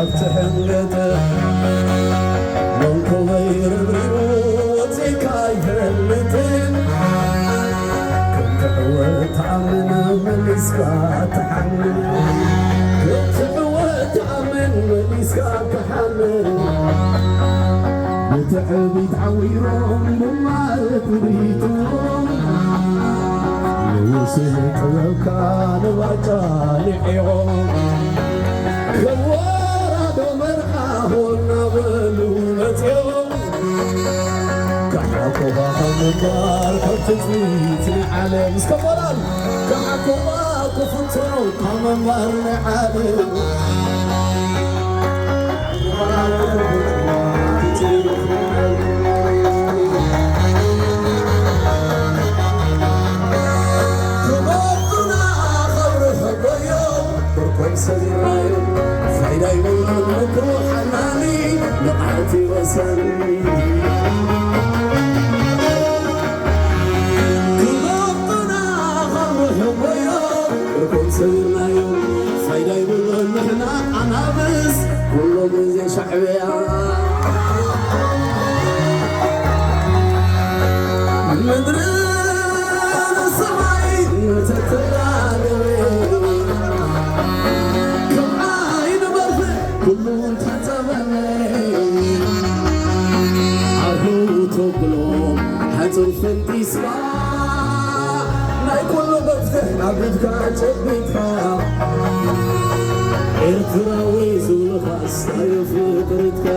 تهنت منكم غير بيوتك يهلتن كنت عوت عمنا ملسكا تحمل كنت عوت عمن ملسكا تحمل متعبي تعويرهم وما تريدهم لوسلت وكان وجانعهم كوارد مرحاهن ولولتهم كحكوها مبار كفتيت العالم اسكفران كحكوها كفتو كمبار العالم فايدة يقولون مكروح حناني نقعتي وسني كبابنا غرهم ويوم ركون سيرنا يوم فايدة يقولون نحنا أنا بس كله بزي شعبيا من مدرسة السماعين تتلاقي كلهم تتبني عهو تقلوم حتر فنتي سبا ناي كله بفتح عبدك عجبتها ارتراوي زولك استايف قرتك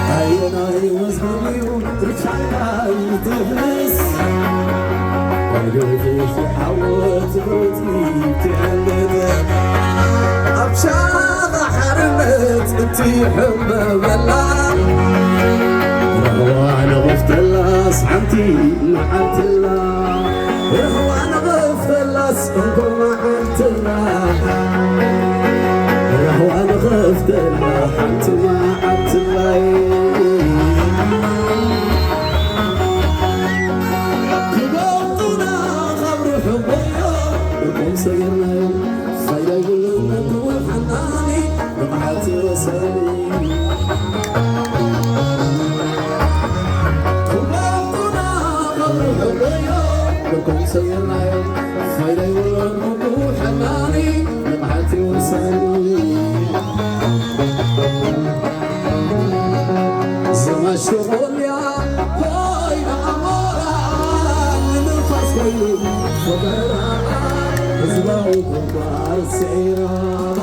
هاي وزني تركعي تهلس قلبي حوت روتي تعلد أبشاط حرمت انتي حب بلا رهوان غفت اللاس عمتي نعمت الله رهوان غفت اللاس انكم نعمت الله رهوان غفت الله حمت ما عمت الله سيرنا يوم فايدة يقولون نكون حناني نقعتي وسالي طلعتنا قبل اليوم نكون سيرنا يوم فايدة يقولون نكون حناني نقعتي وسالي زما الشغل يا هاي أمورا من الفصل فضلا زباو كبار سعيرا